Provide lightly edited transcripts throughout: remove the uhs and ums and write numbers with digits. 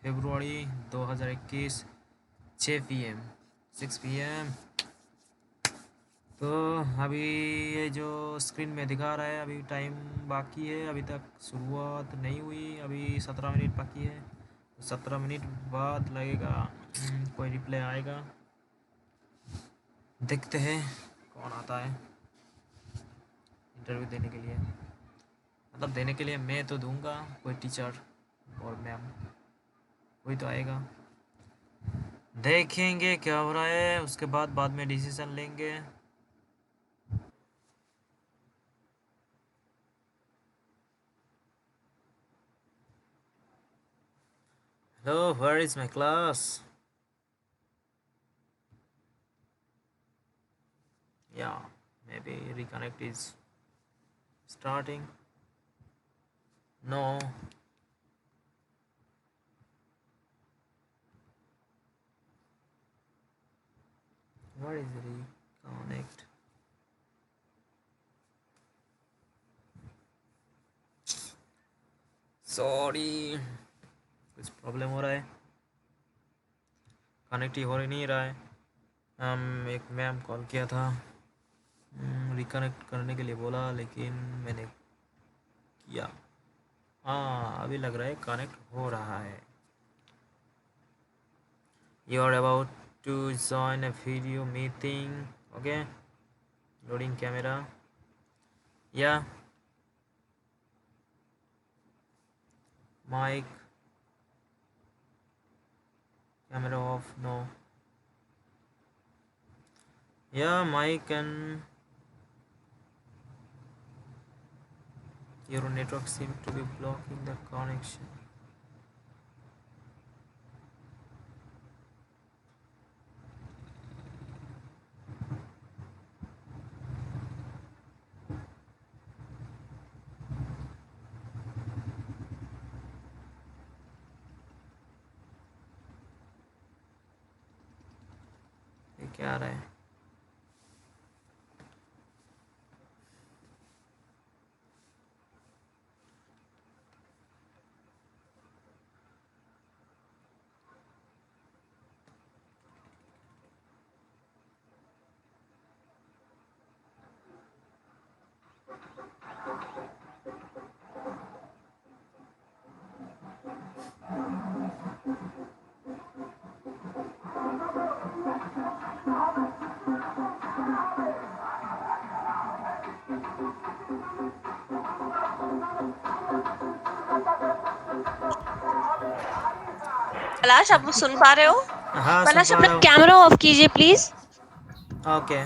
फरवरी 2021 6 PM 6 PM। तो अभी ये जो स्क्रीन में दिखा रहा है अभी टाइम बाकी है, अभी तक शुरुआत नहीं हुई, अभी 17 मिनट बाकी है। तो 17 मिनट बाद लगेगा कोई रिप्लाई आएगा। देखते हैं कौन आता है इंटरव्यू देने के लिए। मतलब देने के लिए मैं तो दूंगा, कोई टीचर और मैम कोई तो आएगा। देखेंगे क्या हो रहा है, उसके बाद में डिसीजन लेंगे। Hello, where is my class? या maybe reconnect is starting. No. What is reconnect? Sorry, कुछ प्रॉब्लम हो रहा है, कनेक्ट ही हो नहीं रहा है। एक मैम कॉल किया था, रिकनेक्ट करने के लिए बोला, लेकिन मैंने किया। हाँ, अभी लग रहा है कनेक्ट हो रहा है। You are about to join a video meeting. Okay, loading camera. या mic camera off. No. Yeah, mic and your network seems to be blocking the connection. ये क्या आ रहा है? कैलाश, आप मुझे सुन पा रहे हो? हाँ, सुन कैलाश, पा अपना रहा हूँ। कैमरा ऑफ कीजिए प्लीज। ओके।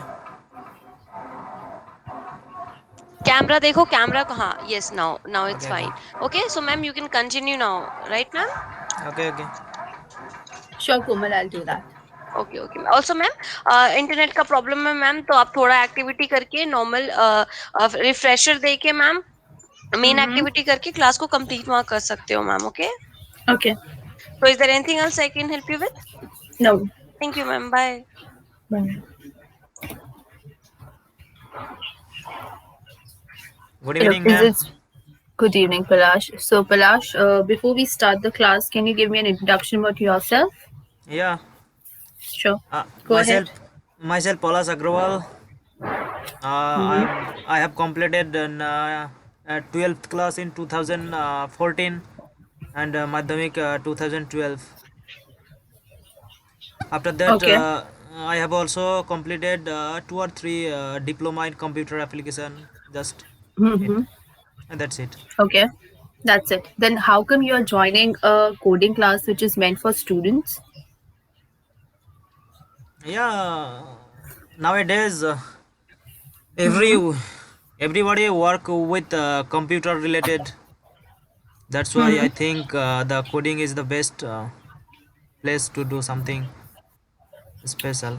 कैमरा देखो, कैमरा कहाँ? Yes, now now it's okay fine. Okay okay, so ma'am you can continue now, right ma'am? Okay okay. Sure, Komal, I'll do that. Okay okay. Also ma'am, internet का problem है ma'am, तो आप थोड़ा activity करके normal refresher दे के ma'am main activity करके class को complete वहाँ कर सकते हो ma'am. Okay, Okay. so is there anything else I can help you with? No. Thank you ma'am, bye. Bye. Good Hello, evening is ma'am. it? Good evening, Palash. So, Palash, before we start the class, can you give me an introduction about yourself? या Sure. Go ahead. myself Palas Agrawal. I have completed 12th class in 2014 and Madhyamik 2012. After that, Okay. I have also completed 2 or 3 diploma in computer application. Just it, Mm-hmm. and that's it. Okay. That's it. Then, how come you're joining a coding class which is meant for students? Yeah, nowadays Mm-hmm. everybody work with computer related. That's why I Mm-hmm. think the coding is the best place to do something special.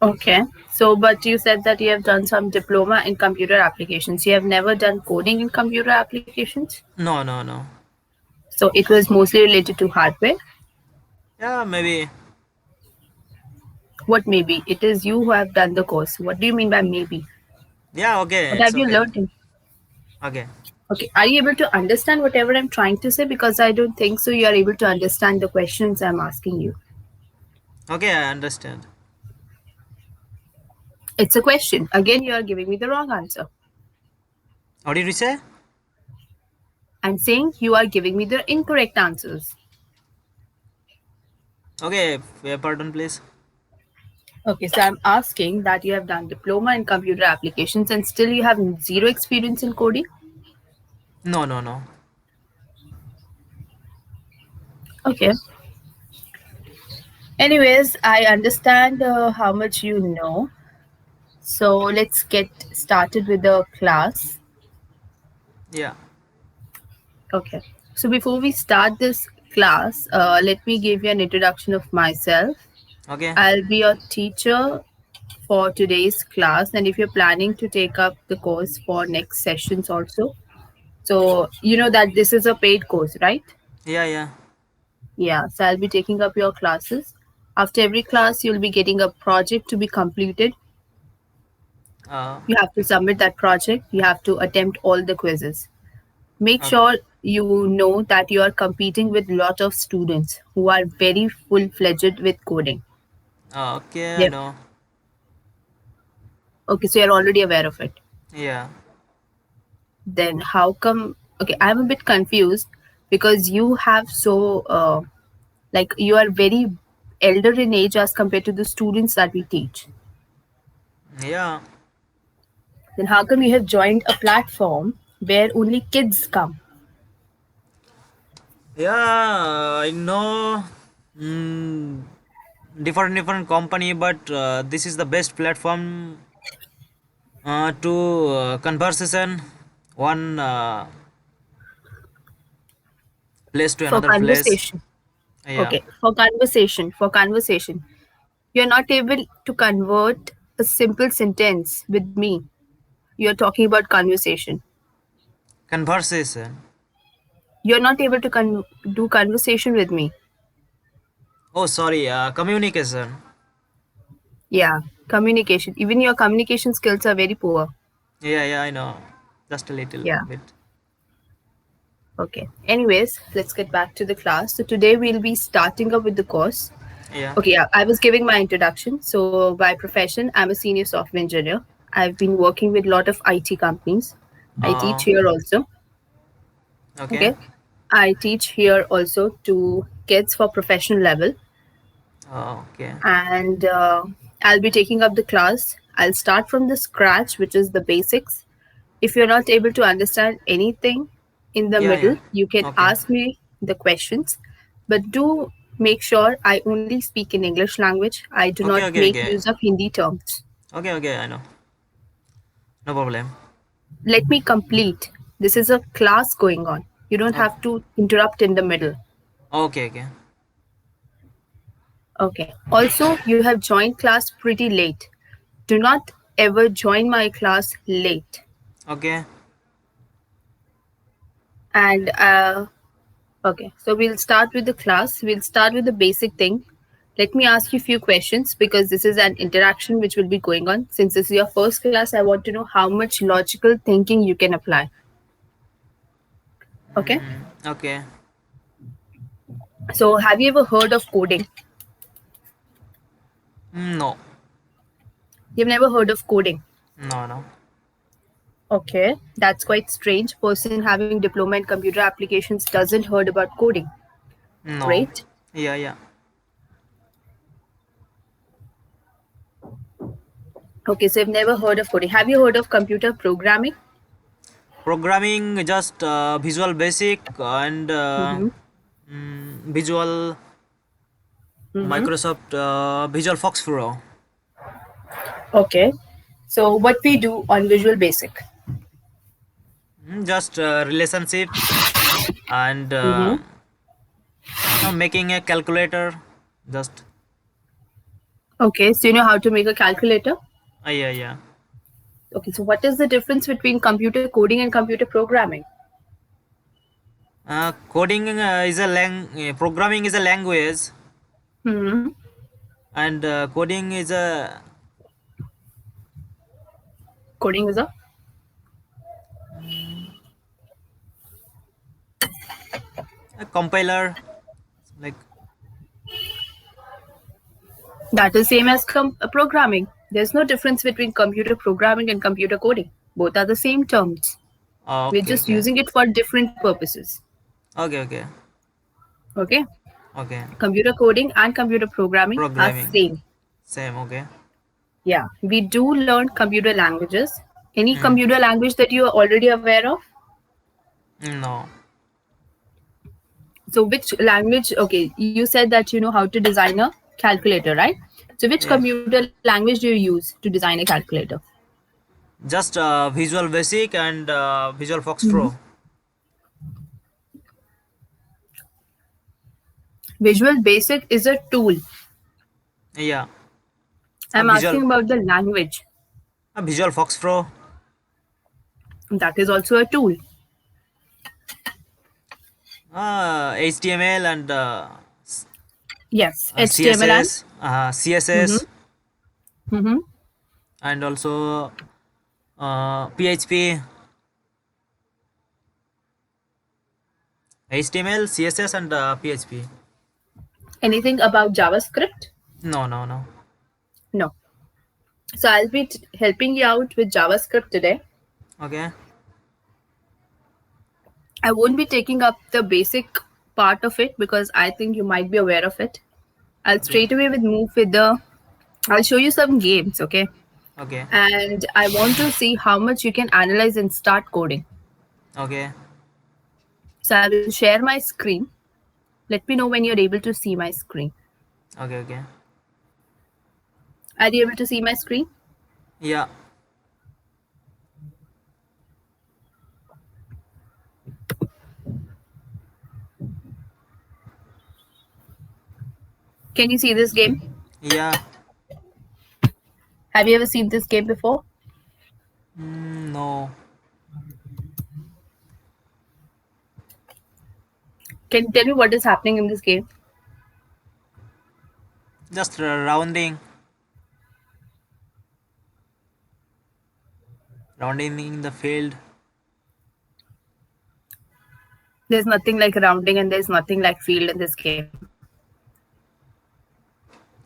Okay. So, but you said that you have done some diploma in computer applications. You have never done coding in computer applications? No, no, no. So, it was mostly related to hardware. Yeah, maybe. What maybe? It is you who have done the course. What do you mean by maybe? Yeah, okay, What it's have you okay. learned in? Okay. Okay, are you able to understand whatever I'm trying to say? Because I don't think so. You are able to understand the questions I'm asking you. Okay, I understand. It's a question. Again, you are giving me the wrong answer. What did you say? I'm saying you are giving me the incorrect answers. Okay, pardon, please. Okay, so I'm asking that you have done diploma in computer applications and still you have zero experience in coding. No, no, no. Okay. Anyways, I understand how much you know. So let's get started with the class. Yeah. Okay. So before we start this class, let me give you an introduction of myself. Okay. I'll be your teacher for today's class, and if you're planning to take up the course for next sessions also, so you know that this is a paid course, right? Yeah, yeah. Yeah, so I'll be taking up your classes. After every class, you'll be getting a project to be completed. You have to Okay. submit that project. You have to attempt all the quizzes. Make sure you know that you are competing with lot of students who are very full-fledged with coding. Okay, I Yeah. know. Okay, so you're already aware of it. Yeah. Then how come? Okay, I'm a bit confused because you have so like you are very elder in age as compared to the students that we teach. Yeah. Then how come you have joined a platform where only kids come? Yeah, I know. Mm, different company, but this is the best platform to conversation one place to For another place. conversation? Yeah. Okay, for conversation. You're not able to convert a simple sentence with me. You're talking about conversation. Conversation. You're not able to do conversation with me. Oh, sorry. Communication. Yeah, communication. Even your communication skills are very poor. Yeah, yeah, I know. Just a little Yeah. bit. Okay. Anyways, let's get back to the class. So today we'll be starting up with the course. Yeah. Okay, yeah, I was giving my introduction. So by profession, I'm a senior software engineer. I've been working with a lot of IT companies. I teach Uh, here also. okay. Okay. I teach here also to kids for professional level, Okay. and I'll be taking up the class. I'll start from the scratch, which is the basics. If you're not able to understand anything in the Yeah, middle, yeah. you can Okay. ask me the questions, but do make sure I only speak in English language. I do not Okay, okay, make okay. use of Hindi terms. Okay, okay, I know. No problem. Let me complete. This is a class going on. You don't Oh, have to interrupt in the middle. okay, okay. Okay. Also, you have joined class pretty late. Do not ever join my class late. Okay. And okay, so we'll start with the class. We'll start with the basic thing. Let me ask you a few questions because this is an interaction which will be going on. Since this is your first class, I want to know how much logical thinking you can apply. Okay. Okay. So, have you ever heard of coding? No. You've never heard of coding. No, no. Okay, that's quite strange. Person having diploma in computer applications doesn't heard about coding. No. Great. Yeah, yeah. Okay, so you've never heard of coding. Have you heard of computer programming? Programming just Visual Basic and Mm-hmm. Visual Mm-hmm. Microsoft Visual Fox Pro. Okay. So what we do on Visual Basic? Just relationship and Mm-hmm. making a calculator. Just Okay, so you know how to make a calculator? yeah, yeah. Okay, so what is the difference between computer coding and computer programming? Coding is a programming is a language, Hmm. and coding is a Coding is a A compiler, like. That is same as programming. There's no difference between computer programming and computer coding. Both are the same terms. Oh, We're okay, just okay, using it for different purposes. okay, okay, Okay? okay. Computer coding and computer programming are Programming, same. same. Okay. Yeah. We do learn computer languages. Any Hmm. computer language that you are already aware of? No. So which language, okay, you said that you know how to design a calculator, right? So which Yeah. computer language do you use to design a calculator? Just Visual Basic and Visual Fox Mhm. Pro. Visual Basic is a tool. Yeah. A I'm Visual asking about the language. a Visual Fox Pro. That is also a tool. HTML and Yes, HTML and CSS, CSS, mm-hmm, mm-hmm. and also PHP, HTML, CSS, and PHP. Anything about JavaScript? No, no, no. No. So I'll be helping you out with JavaScript today. Okay. I won't be taking up the basic part of it because I think you might be aware of it. I'll Okay. straight away with move with the. I'll show you some games, okay? Okay. And I want to see how much you can analyze and start coding. Okay. So I will share my screen. Let me know when you're able to see my screen. Okay. Okay. Are you able to see my screen? Yeah. Can you see this game? Yeah. Have you ever seen this game before? No. Can you tell me what is happening in this game? Just rounding in the field. There's nothing like rounding and there's nothing like field in this game.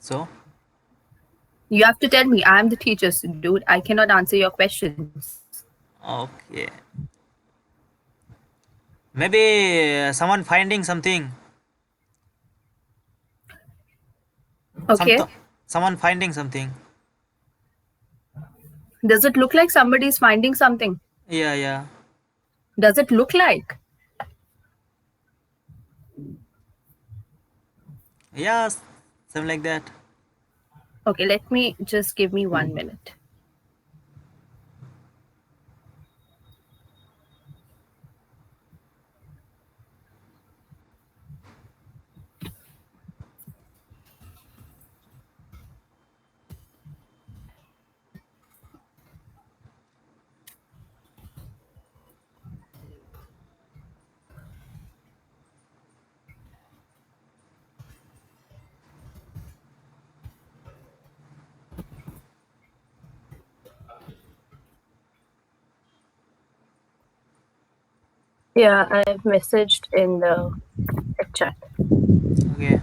So You have to tell me. I'm the teacher, so dude. I cannot answer your questions. okay. Maybe someone finding something. Some Okay. someone finding something. Does it look like somebody is finding something? Yeah. Yeah. Does it look like? Yeah. Something like that. Okay, let me just give me 1 minute. Yeah, I've messaged in the chat. Okay.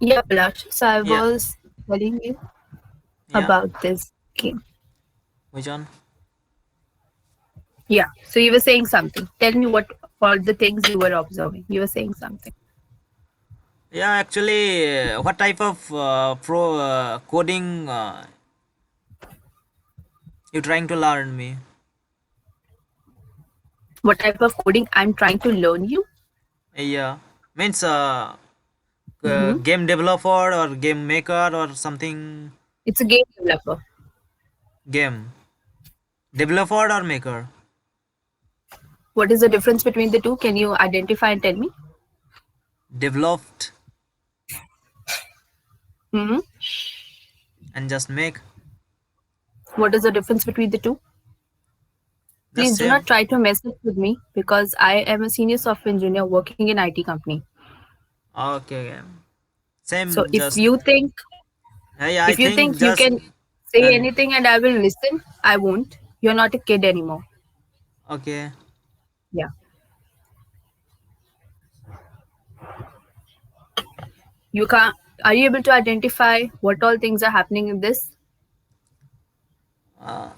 Yeah, Palash. So I Yeah, was telling you yeah. about this game. Which one? Yeah. So you were saying something. Tell me what all the things you were observing. You were saying something. Yeah, actually, what type of pro coding you trying to learn me? What type of coding I'm trying to learn you? Yeah, means Mm-hmm. game developer or game maker or something. It's a game developer. Game developer or maker. What is the difference between the two? Can you identify and tell me? Developed Mm-hmm. and just make What is the difference between the two? the Please do not same. try to mess up with me because I am a senior software engineer working in IT company. Okay, So same. Just I if you think think you just can say and anything and I will listen, I won't. You're not a kid anymore. okay. Yeah. You can't are you able to identify what all things are happening in this? Uh,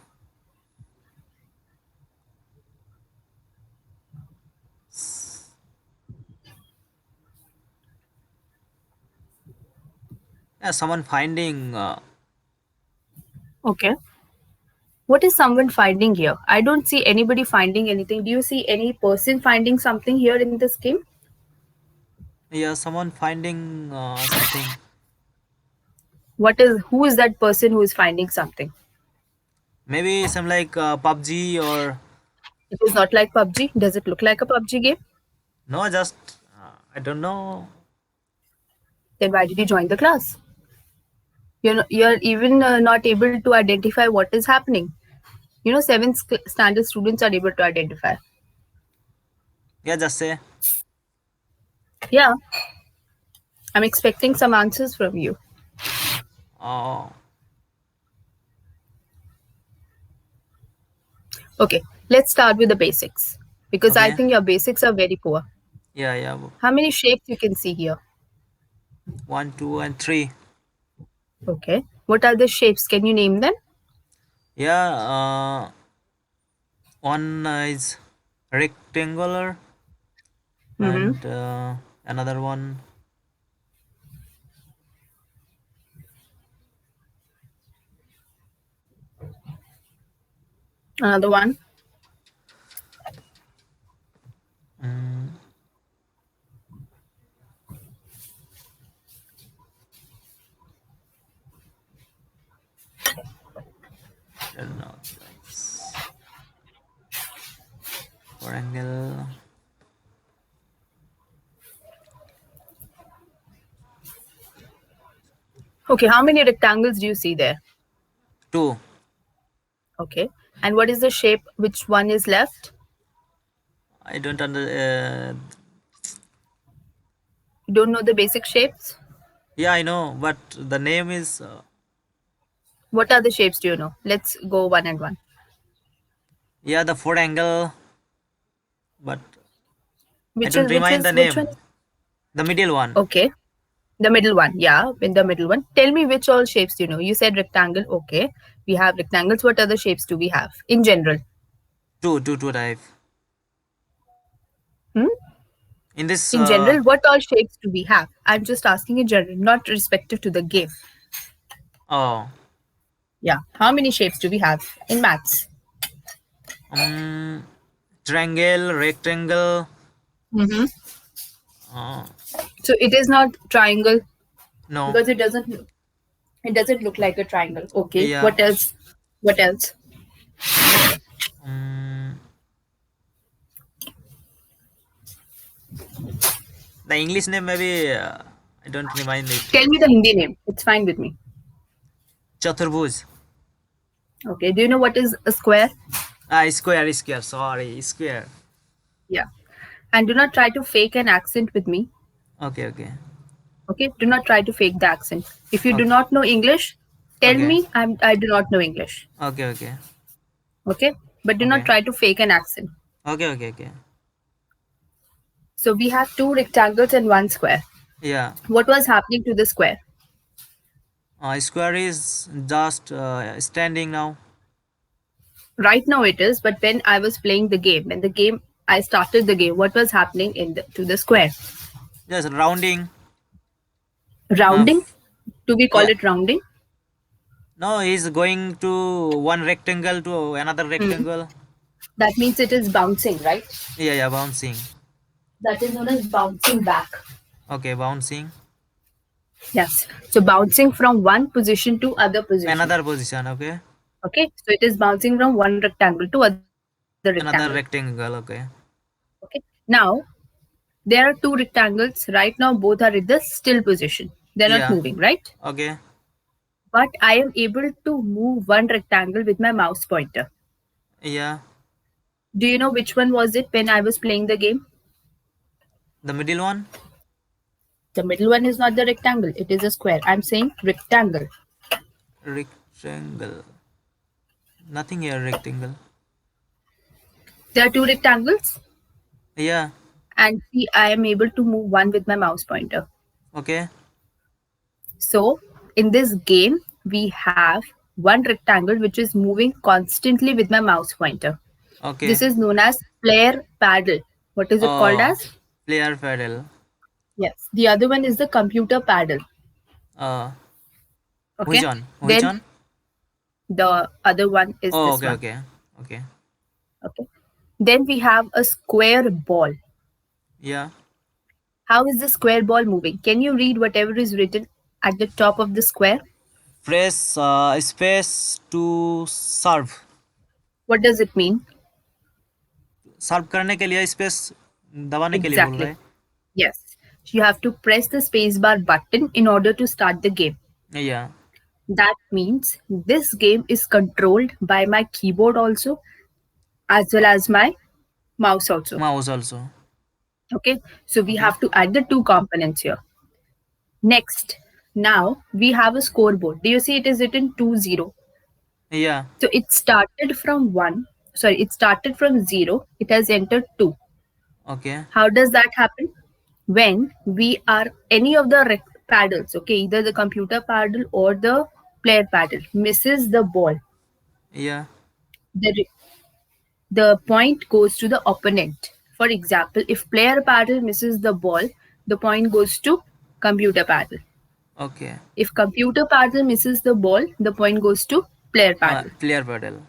s- yeah, someone finding. Okay. What is someone finding here? I don't see anybody finding anything. Do you see any person finding something here in this game? Yeah, someone finding something. Who is that person who is finding something? Maybe some like PUBG or It is not like PUBG. Does it look like a PUBG game? no, just I don't know. Then why did you join the class? You're even not able to identify what is happening. Seventh standard students are able to identify. Yeah, just say. Yeah, I'm expecting some answers from you. Oh, Okay, let's start with the basics because I okay. think your basics are very poor. Yeah, yeah. How many shapes you can see here? 1, 2, and 3. Okay, what are the shapes? Can you name them? Yeah. One is rectangular, Mm-hmm. and another one. Another one. Mm, I don't know. That's triangle. Okay, how many rectangles do you see there? 2. Okay, and what is the shape? Which one is left? I don't under. You don't know the basic shapes? Yeah, I know, but the name is What are the shapes? Do you know? Let's go one and one. yeah, the 4 angle, but I Which don't is which remind the is which one? name. The middle one. Okay. The middle one, yeah, in the middle one. Tell me which all shapes do you know. You said rectangle, okay. We have rectangles. What other shapes do we have in general? Two type. Hmm? In this, In general, what all shapes do we have? I'm just asking in general, not respective to the game. oh, Yeah. How many shapes do we have in maths? um, triangle, rectangle. Mm-hmm. Uh, So it is not triangle no, because it doesn't look like a triangle. Okay. yeah. What else? What else? Um, The English name maybe I don't remind it. Tell me the Hindi name. It's fine with me. Chaturbhuj. Okay. Do you know what is a square? Square, square. Sorry, square. Yeah. And do not try to fake an accent with me. Okay, okay, Okay. Do not try to fake the accent. If you do okay, not know English, tell okay, me I do not know English. okay, okay, Okay. But do not okay, try to fake an accent. okay, okay, okay. So we have two rectangles and one square. Yeah. What was happening to the square? Square is just standing now. Right now it is, but when I was playing the game, when the game I started the game, what was happening to the square? Just rounding. Rounding? Do we call Yeah. it rounding? No, he's going to one rectangle to another Hmm. rectangle. That means it is bouncing, right? Yeah, yeah, bouncing. That is known as bouncing back. Okay, bouncing. Yes. So bouncing from one position to other position. Another position. Okay. Okay. So it is bouncing from one rectangle to other rectangle. Another rectangle. Okay. Okay. Now there are two rectangles. Right now both are in the still position. They're not Yeah. moving, right? Okay. But I am able to move one rectangle with my mouse pointer. Yeah. Do you know which one was it when I was playing the game? The middle one. The middle one is not the rectangle, it is a square. I'm saying rectangle. Rectangle. Nothing here. Rectangle. There are two rectangles, Yeah. and see, I am able to move one with my mouse pointer. Okay. So, in this game, we have one rectangle which is moving constantly with my mouse pointer. Okay. This is known as player paddle. What is it called Oh, as? player paddle. Yes. The other one is the computer paddle. Uh, which Okay. one? Which Then one? the other one is Oh, this okay, one. okay, okay. Okay. Then we have a square ball. Yeah. How is the square ball moving? Can you read whatever is written at the top of the square? Press space to serve. What does it mean? सर्व करने के लिए space दबाने के लिए बोल रहा Exactly. है. Yes. You have to press the spacebar button in order to start the game. Yeah. That means this game is controlled by my keyboard also, as well as my mouse also. Mouse also. Okay. So we Okay. have to add the two components here. Next, now we have a scoreboard. Do you see it is written 2-0? Yeah. So it started from 1. Sorry, it started from 0. It has entered 2. Okay. How does that happen? When we are any of the paddles, okay, either the computer paddle or the player paddle misses the ball, Yeah. the, the point goes to the opponent. For example, if player paddle misses the ball, the point goes to computer paddle. Okay. If computer paddle misses the ball, the point goes to player paddle. Player paddle.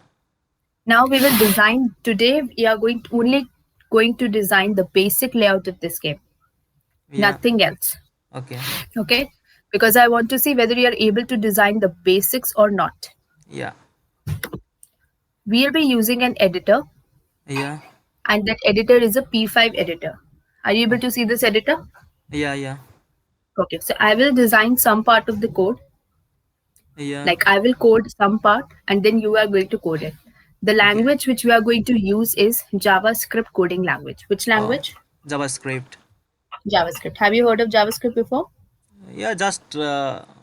Now we will design. Today we are only going to design the basic layout of this game. Yeah. Nothing else. Okay. Okay? Because I want to see whether you are able to design the basics or not. Yeah. We'll be using an editor, Yeah. and that editor is a P5 editor. Are you able to see this editor? Yeah. Yeah. Okay, so I will design some part of the code. Yeah. Like I will code some part and then you are going to code it. The language which we are going to use is JavaScript coding language. Which language? JavaScript. JavaScript. Have you heard of JavaScript before? Yeah, just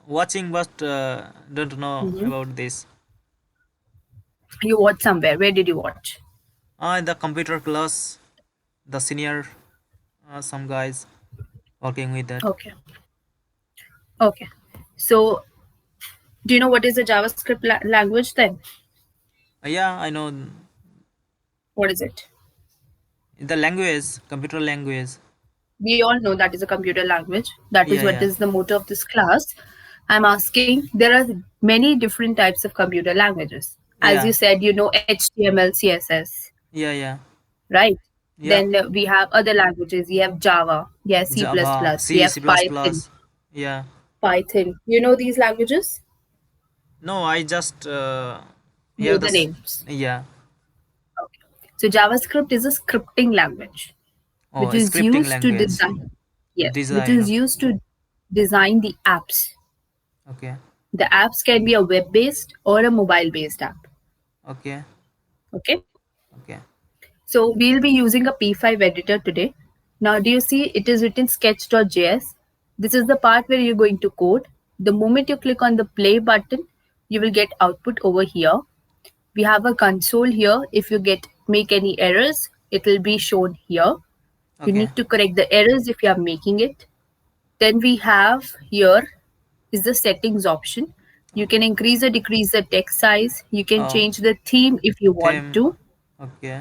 watching, but don't know about this. You watched somewhere. Where did you watch? In the computer class, the senior, some guys working with that. Okay. Okay. So, do you know what is the JavaScript language then? Yeah, I know What is it? the language, computer language. We all know that is a computer language. That is Yeah, what yeah. is the motto of this class. I'm asking, there are many different types of computer languages. As Yeah. you said, you know HTML, CSS, Yeah, yeah. right? Yeah. Then we have other languages. We have Java, yes, C++, Java, we C, have C++. Python. Yeah. Python. You know these languages? No, I just Know hear the names. Yeah. So JavaScript is a scripting language, Oh, which is scripting used to language. design. Yes, which design. is used to design the apps. Okay. The apps can be a web based or a mobile based app. Okay. Okay. Okay. So we'll be using a P5 editor today. Now, do you see it is written sketch.js? This is the part where you're going to code. The moment you click on the play button, you will get output over here. We have a console here. If you get make any errors, it will be shown here. You Okay. need to correct the errors if you are making it. Then we have here is the settings option. You can increase or decrease the text size. You can Oh, change the theme if you want theme. to. Okay.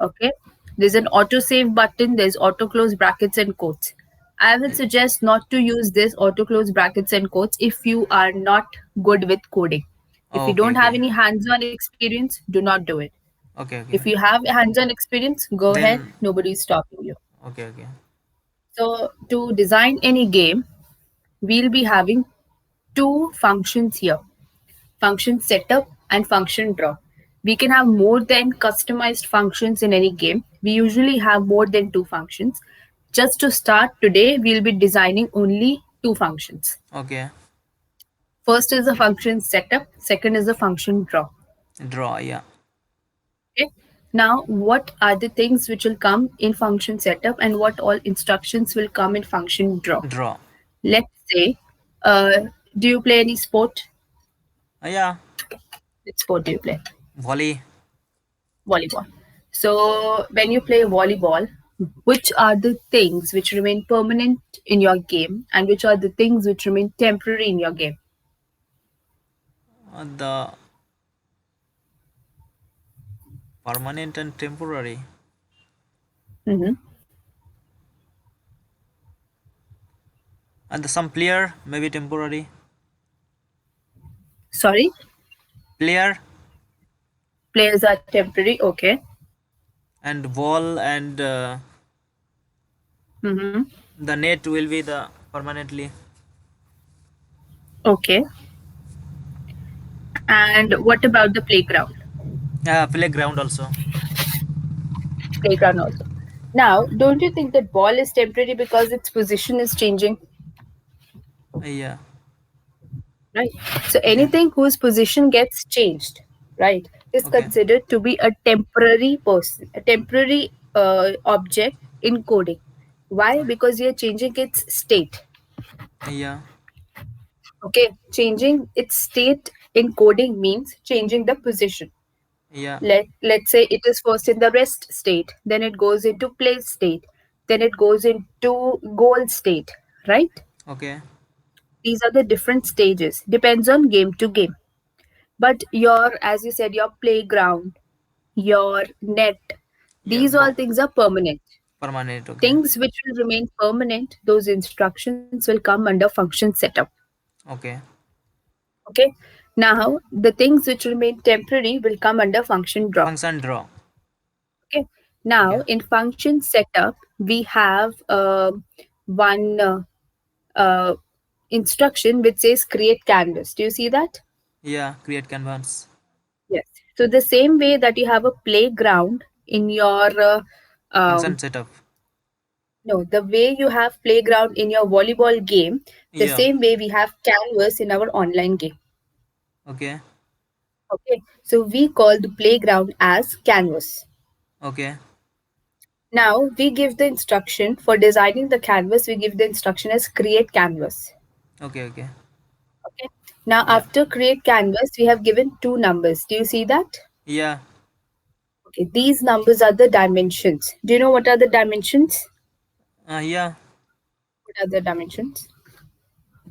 Okay. There's an auto save button. There's auto close brackets and quotes. I would Eh, suggest not to use this auto close brackets and quotes if you are not good with coding. If Oh, you okay. don't have Okay. any hands on experience, do not do it. Okay. If Okay. you have hands on experience, go ahead. Then. Nobody's stopping you. Okay. Okay. So, to design any game, we'll be having two functions here, function setup and function draw. We can have more than customized functions in any game. We usually have more than two functions. Just to start today, we'll be designing only two functions. Okay. First is the function setup, second is the function draw. Draw. Yeah. Okay. Now, what are the things which will come in function setup and what all instructions will come in function draw? Draw. Let's say, uh, do you play any sport? Yeah. Which sport do you play? Volley. Volleyball. So, when you play volleyball, which are the things which remain permanent in your game and which are the things which remain temporary in your game? The permanent and temporary. Hmm. And the some player maybe temporary. Sorry, Player players are temporary. Okay. and ball and Hmm. the net will be the permanently. Okay. And what about the playground? Playground also. Playground also. Now, don't you think that ball is temporary because its position is changing? Yeah. Right. So Okay. anything whose position gets changed, right, is Okay. considered to be a temporary person, a temporary object in coding. Why? Because you're changing its state. Yeah. Okay, changing its state in coding means changing the position. Yeah. Let's say it is first in the rest state, then it goes into play state, then it goes into goal state, right? Okay. These are the different stages. Depends on game to game. But your, as you said, your playground, your net, Yeah. these all things are permanent. Permanent. Okay. Things which will remain permanent, those instructions will come under function setup. Okay. Okay. Now, the things which remain temporary will come under function draw. Function draw. Okay. Now, Okay. in function setup, we have one uh, instruction which says create canvas. Do you see that? Yeah. Create canvas. Yes. So the same way that you have a playground in your Function um, setup. no, the way you have playground in your volleyball game, the Yeah. same way we have canvas in our online game. Okay. Okay. So we call the playground as canvas. Okay. Now we give the instruction for designing the canvas, we give the instruction as create canvas. Okay. Okay. Okay. Now Yeah. after create canvas, we have given two numbers. Do you see that? Yeah. Okay. These numbers are the dimensions. Do you know what are the dimensions? Yeah. What are the dimensions?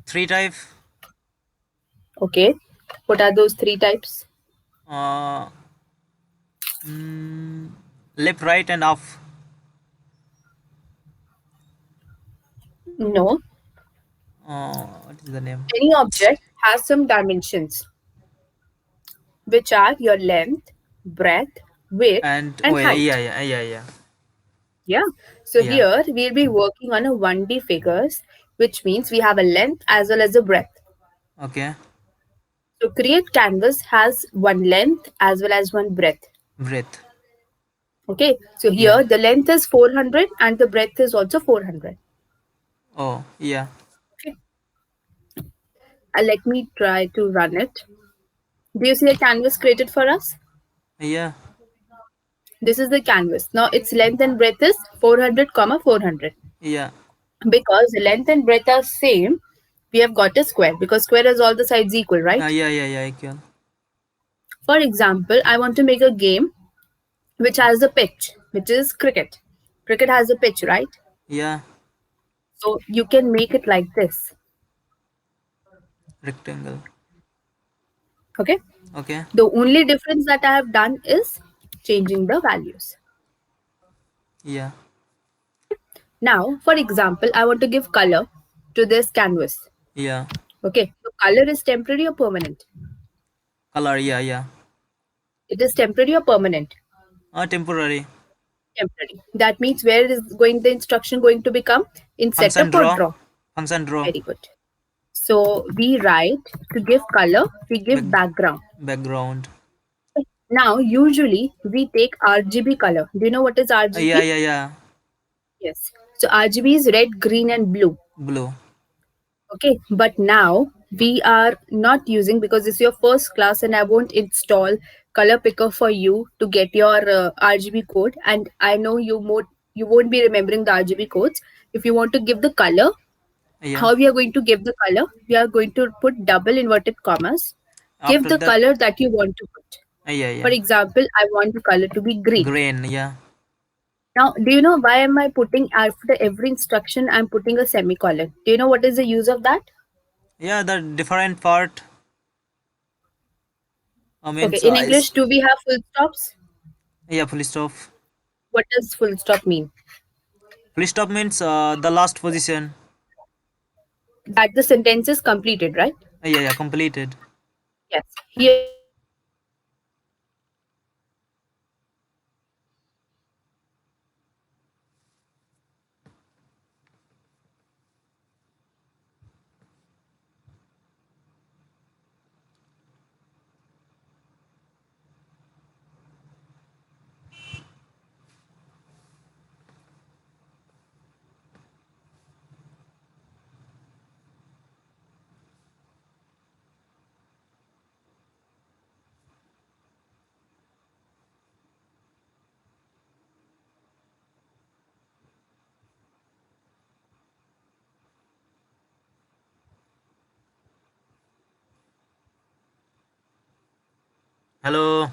Three type. Okay. What are those three types? Uh. Mm, left, right, and up. No. What is the name? Any object has some dimensions, which are your length, breadth, width, And oh and yeah, height. yeah, yeah, yeah, yeah. Yeah. So Yeah. here we'll be working on a 1D figures, which means we have a length as well as a breadth. Okay. So create canvas has one length as well as one breadth. Breath. Okay. So Yeah. here the length is 400 and the breadth is also 400. Oh, yeah. Okay. Let me try to run it. Do you see a canvas created for us? Yeah. This is the canvas. Now its length and breadth is 400 comma 400. Yeah. Because the length and breadth are same, we have got a square because square has all the sides equal, right? Yeah, yeah, yeah, equal. For example, I want to make a game which has a pitch, which is cricket. Cricket has a pitch, right? Yeah. So you can make it like this. Rectangle. Okay. Okay. The only difference that I have done is changing the values. Yeah. Now, for example, I want to give color to this canvas. Yeah. Okay. So color is temporary or permanent? Color. Yeah, yeah. It is temporary or permanent? Temporary. Temporary. That means where is going the instruction going to become? In Function setup or draw. draw? Function draw. Very good. So we write to give color, we Back give background. background. Now, usually we take RGB color. Do you know what is Yeah, RGB? yeah, yeah. Yes. So RGB is red, green, and blue. Blue. Okay. But now we are not using because it's your first class and I won't install color picker for you to get your RGB code. And I know you won't be remembering the RGB codes. If you want to give the color, Yeah. how we are going to give the color? We are going to put double inverted commas. Give After the that. color that you want to put. Yeah, For yeah. example, I want the color to be green. Green. Yeah. Now, do you know why am I putting after every instruction I'm putting a semicolon? Do you know what is the use of that? Yeah, the different part. I mean, Okay, so in English, do we have full stops? yeah, full stop. What does full stop mean? Full stop means the last position. That the sentence is completed, right? Yeah, yeah, completed. Yes. Here we are using semicolon. Semicolon is the last position. Hello.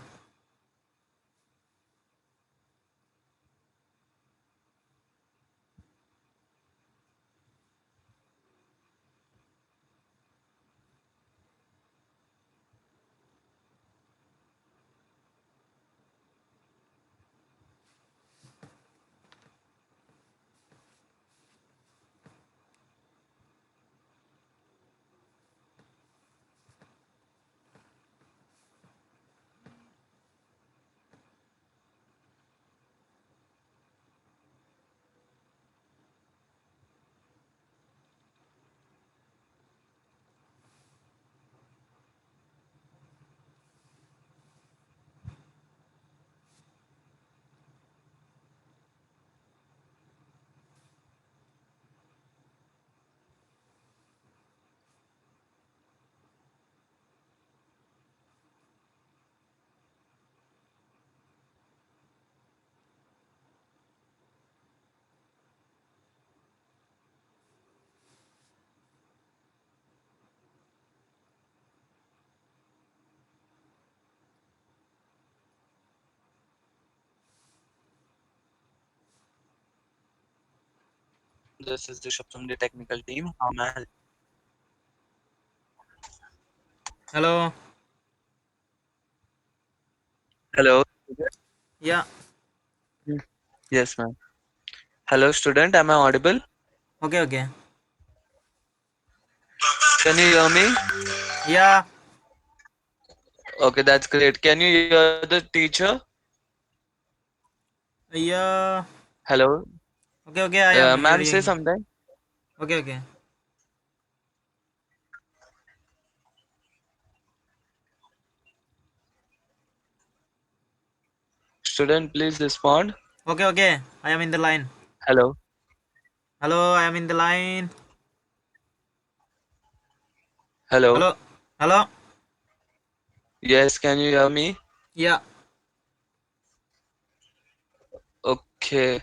This is Rishabh from the technical team. How may I help? Hello. Hello. Yeah. Mm. Yes, ma'am. Hello, student. Am I audible? Okay, okay. Can you hear me? Yeah. Okay, that's great. Can you hear the teacher? Yeah. Hello. Okay, okay. I am Ma'am, say hearing. something. Okay, okay. Student, please respond. Okay, okay. I am in the line. Hello. Hello, I am in the line. Hello. Hello. Hello. Yes, can you hear me? Yeah. Okay.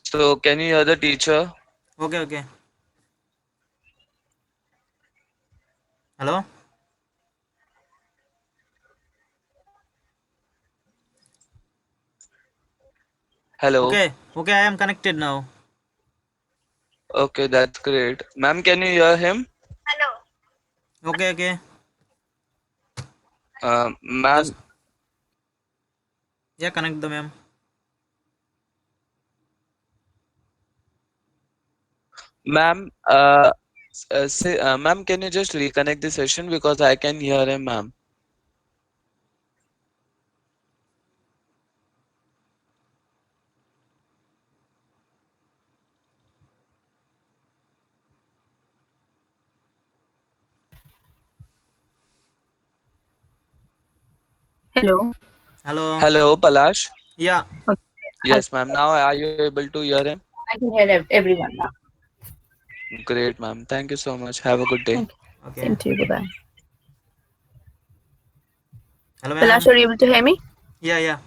So, can you hear the teacher? Okay. Okay. Hello. Hello. Okay. Okay. I am connected now. Okay, that's great. Ma'am, can you hear him? Okay. Okay. Just Ma'am, yeah. Connect the ma'am. ma'am, ma'am, can you just reconnect the session because I can hear him, ma'am. Hello. Hello. Hello, Palash. Yeah. Okay. I, Yes, ma'am. Now are you able to hear him? I can hear everyone now. Great, ma'am. Thank you so much. Have a good day. Okay. Okay. Same to you. Bye. Hello Palash, ma'am. are you able to hear me? Yeah. Yeah.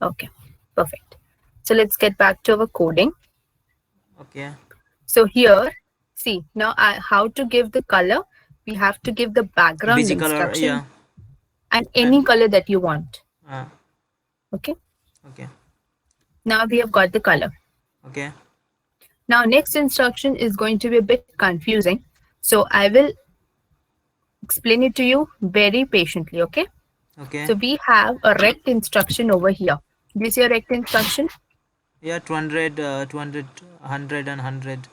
Okay. Perfect. So let's get back to our coding. Okay. So here, see now how to give the color. We have to give the background Busy color. instruction Yeah. and And any color that you want. uh, Okay. okay. Now we have got the color. Okay. Now next instruction is going to be a bit confusing. So I will explain it to you very patiently. Okay. Okay. So we have a rect instruction over here. Do you see a rect instruction? Yeah. 200. 200. 100 and 100.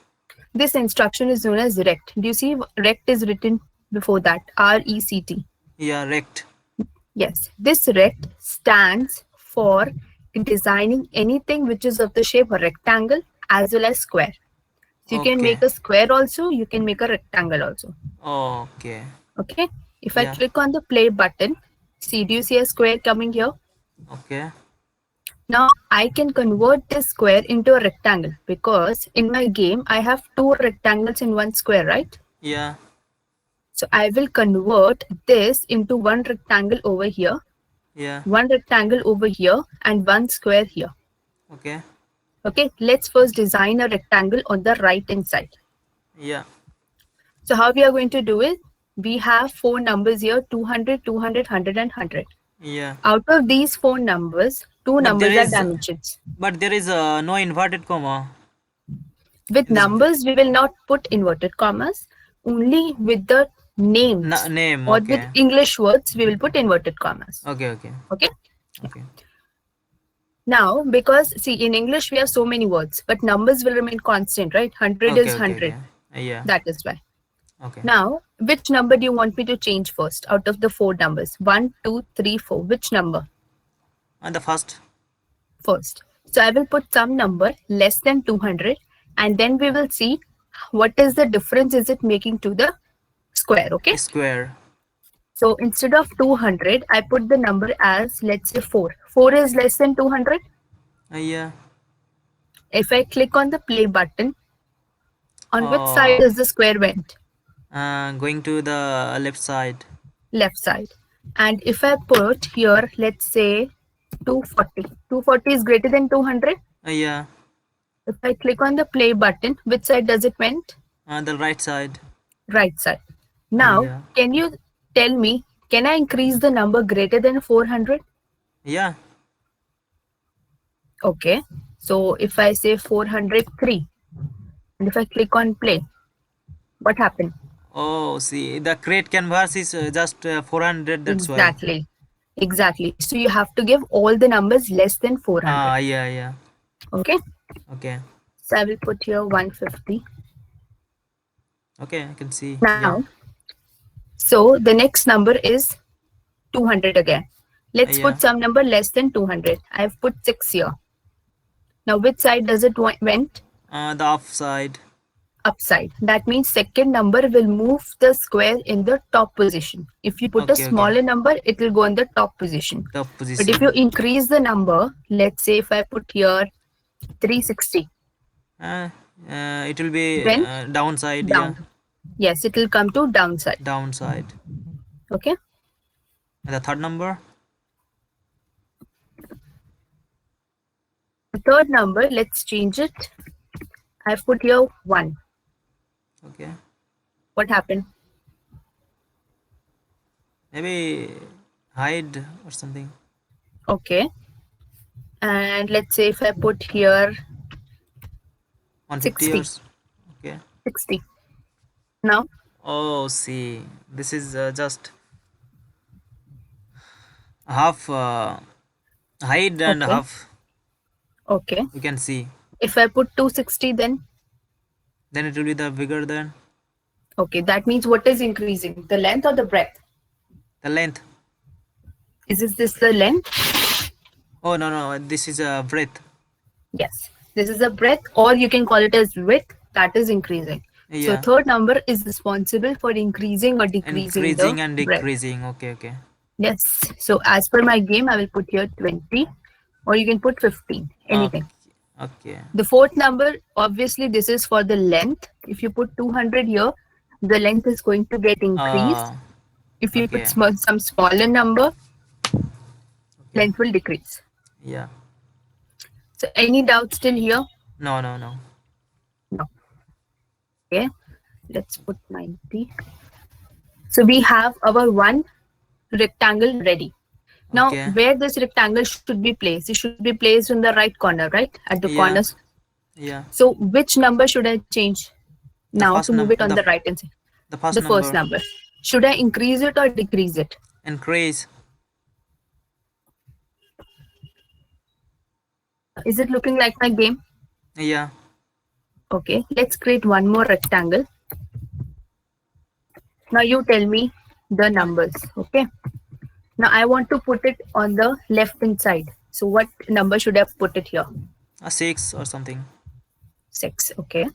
This instruction is known as rect. Do you see rect is written before that? RECT. Yeah. Rect. Yes, this rect stands for designing anything which is of the shape of rectangle as well as square. So you can Okay. make a square also, you can make a rectangle also. Okay. Okay. If I Yeah. click on the play button, see, do you see a square coming here? Okay. Now I can convert this square into a rectangle because in my game I have two rectangles in one square, right? Yeah. So I will convert this into one rectangle over here, Yeah. one rectangle over here, and one square here. Okay. Okay, let's first design a rectangle on the right hand side. Yeah. So how we are going to do it? We have four numbers here, 200, 200, 100 and 100. Yeah. Out of these four numbers, two But there numbers are is dimensions. no inverted comma With in this numbers, we will not put inverted commas. Only with the names name. or with Okay. English words, we will put inverted commas. Okay. Okay. Okay. Okay. Now, because see, in English, we have so many words, but numbers will remain constant, right? 100 Okay. is Okay. 100. Okay. Yeah. That is why. Okay. Now, which number do you want me to change first out of the four numbers? 1, 2, 3, 4. Which number And the first first? So I will put some number less than 200 and then we will see what is the difference is it making to the square, okay? square. So instead of 200, I put the number as, let's say, 4. 4 is less than 200. Yeah. If I click on the play button, on which side Oh. does the square went? Going to the left side. Left side. And if I put here, let's say 240. 240 is greater than 200. Yeah. If I click on the play button, which side does it went? The right side. Right side. Now, Yeah. can you tell me, can I increase the number greater than 400? Yeah. Okay. So if I say 403, and if I click on play, what happened? Oh, see, the crate canvas is just 400. That's why. Exactly. Exactly. So you have to give all the numbers less than 400. Yeah. Yeah. Okay. Okay. So I will put here 150. Okay. I can see. Yeah. Now, so the next number is 200 again. Let's Yeah. put some number less than 200. I have put 6 here. Now, which side does it went? The offside. Upside. That means second number will move the square in the top position. If you put a Okay. Okay. smaller number, it will go in the top position. Top But if you position. increase the number, let's say if I put here 360, It will be went downside. Yeah. down. Yes, it will come to downside. Downside. Okay. And the third number? The third number, let's change it. I've put here 1. Okay. What happened? Maybe hide or something. Okay. And let's say if I put here 150 60. years. Okay. 60. Now, Oh, see, this is just half hide and okay. half Okay. you can see. If I put 260, then Then it will be the bigger than okay. That means what is increasing? The length or the breadth? the length. Is this the length? Oh no, this is a breadth. Yes. This is the breadth, or you can call it as width. That is increasing. So Yeah. third number is responsible for increasing or decreasing Increasing the and breadth. decreasing. Okay. Yes. So as per my game, I will put here 20, or you can put 15. Anything. Okay. The fourth number, obviously, this is for the length. If you put 200 here, the length is going to get increased. If you okay. put some smaller number, Okay. length will decrease. Yeah. So any doubt still here? No. No. Okay. Let's put 90. So we have our one rectangle ready. Now, Okay. where this rectangle should be placed? It should be placed in the right corner, right? At the Yeah. corners. Yeah. So which number should I change The now first to move it on the the right hand side? the first The number. first number. Should I increase it or decrease it? Increase. Is it looking like my game? Yeah. Okay, let's create one more rectangle. Now you tell me the numbers, okay? Now I want to put it on the left hand side. So what number should I put it here? A 6 or something. 6, okay.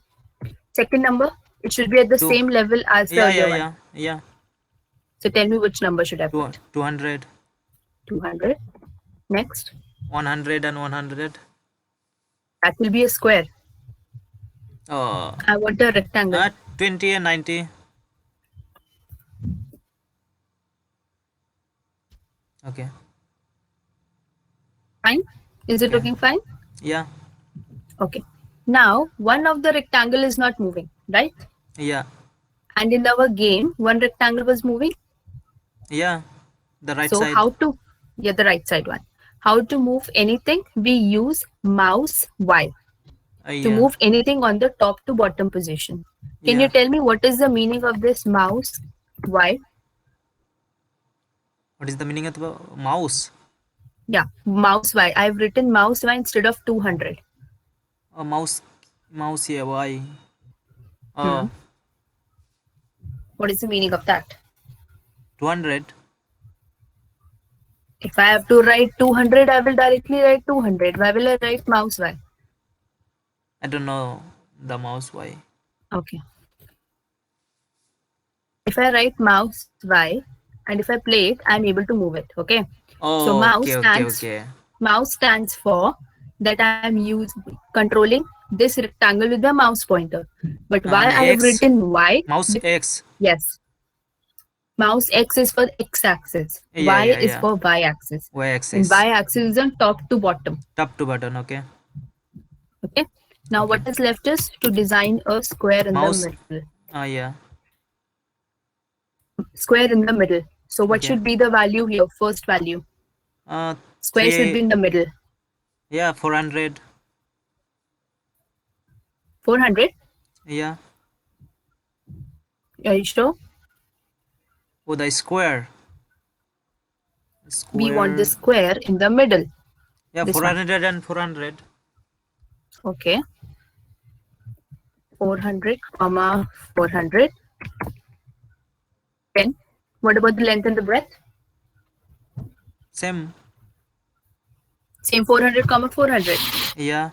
Second number, it should be at the 2. same level as the other one. Yeah. So tell me which number should I put? 200. 200. Next, 100 and 100. that will be a square. Oh. I want a rectangle. 20 and 90. Okay. Fine? Is it Okay. looking fine? Yeah. Okay. Now, one of the rectangle is not moving, right? Yeah. And in our game, one rectangle was moving. Yeah. The right So side. how to, yeah, the right side one. How to move anything? We use mouse Y to Yeah. move anything on the top to bottom position. Can you Yeah. tell me what is the meaning of this mouse Y? What is the meaning of the mouse? Yeah, mouse Y. I've written mouse Y instead of 200. A mouse here. Why? Oh, What is the meaning of that? 200. If I have to write 200, I will directly write 200. Why will I write mouse Y? I don't know the mouse. Why? Okay. If I write mouse Y and if I play it, I'm able to move it. Okay. Oh, So mouse okay. mouse stands for that I'm controlling this rectangle with the mouse pointer. But why And I have X. written Y? Mouse X. Yes. Mouse X is for X-axis. Yeah, Y is yeah. for Y-axis. Y And axis. Y-axis is on top to bottom. Top to button. Okay. Okay. Now what is left is to design a square in Mouse. the middle. Yeah. Square in the middle. So what Okay. should be the value here? First value. Square should be in the middle. Yeah, 400. 400. Yeah. Are you sure? Oh, the square. We want the square in the middle. Yeah, this 400 and 400. Okay. 400, comma 400. Then, what about the length and the breadth? Same. Same 400, comma 400. Yeah.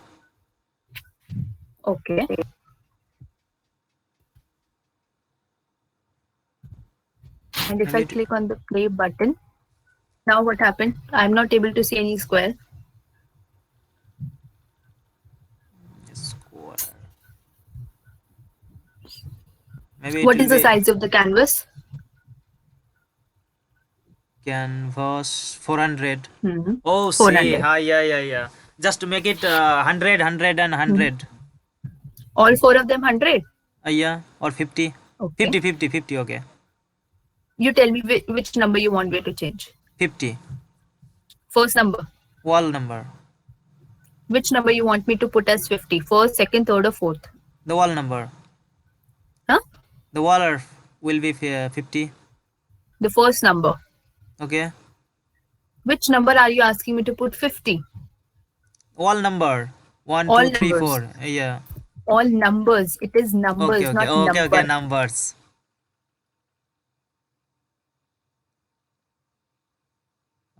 Okay. And if I click on the play button, now what happened? I'm not able to see any square. Square. Maybe What it is will the be size of the canvas? canvas 400. Hmm. Oh, see, 400. yeah. Just to make it 100, 100 and Hmm. 100. All four of them 100? Yeah, or 50. Okay. 50, okay. You tell me which number you want me to change. 50. First number. Wall number. Which number you want me to put as 50? First, second, third, or fourth? The wall number. Huh? The wall will be 50. The first number. Okay. Which number are you asking me to put 50? Wall number. One, All two, three, numbers. 4. Yeah. All numbers. It is Okay, numbers, okay, not okay, okay. number. Numbers.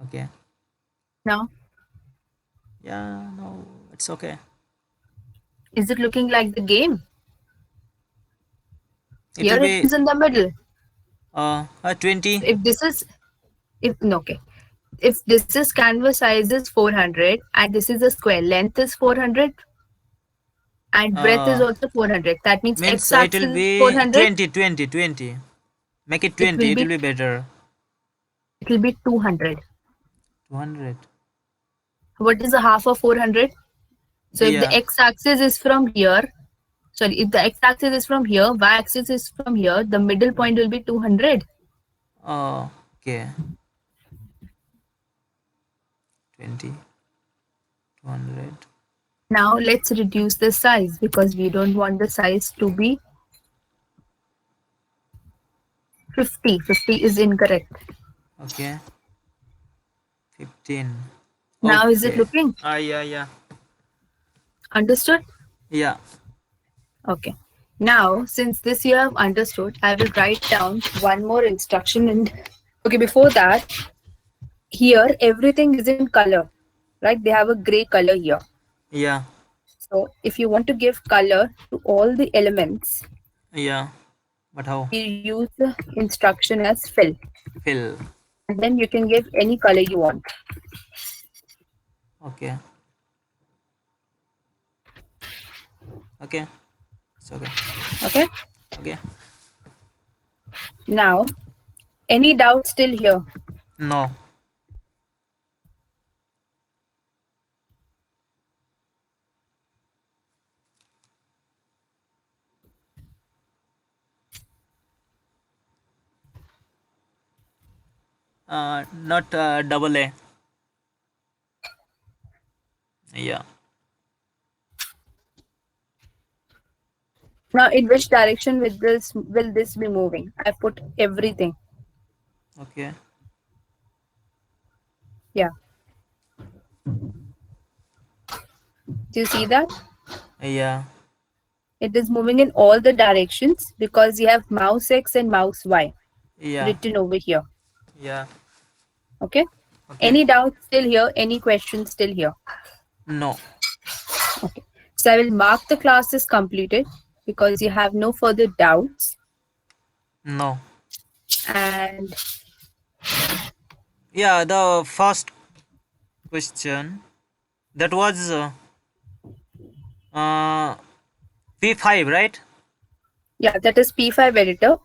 Okay. Now, Yeah, no, it's okay. is it looking like the game? It Here will it be is in the middle. 20. So if this is, if no, okay, if this is canvas size is 400 and this is a square, length is 400 and breadth is Uh, also 400. That means means it x-axis will is be 400. 20. Make it It 20. will It will be be better. 200. 200. What is the half of 400? So if the Yeah. x-axis is from here, sorry, if the x-axis is from here, y-axis is from here, the middle point will be 200. Okay. 20. 200. Now let's reduce the size because we don't want the size to be 50. 50 is incorrect. Okay. 15. Now is it Okay. looking? Yeah. Understood? Yeah. Okay. Now, since this you have understood, I will write down one more instruction. And okay, before that, here everything is in color, right? They have a gray color here. Yeah. So if you want to give color to all the elements, Yeah. But how? you use the instruction as fill. Fill. And then you can give any color you want. Okay. Okay. It's okay. Okay. Okay. Now, any doubt still here? No. Not double A. Yeah. Now, in which direction will this be moving? I put everything. Okay. Yeah. Do you see that? Yeah. It is moving in all the directions because you have mouse X and mouse Y Yeah. written over here. Yeah. Okay. Okay. Any doubt still here? Any questions still here? No. Okay. So I will mark the class as completed because you have no further doubts. No. And Yeah. The first question that was P5, right? yeah, that is P5 editor.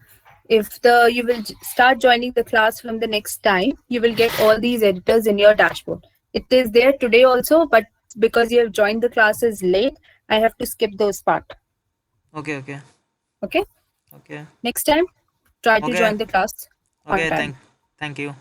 If you will start joining the class from the next time, you will get all these editors in your dashboard. It is there today also, but because you have joined the classes late, I have to skip those part. Okay. Okay. Okay. Okay. Next time, try to Okay. join the class on Okay. time. Thank you.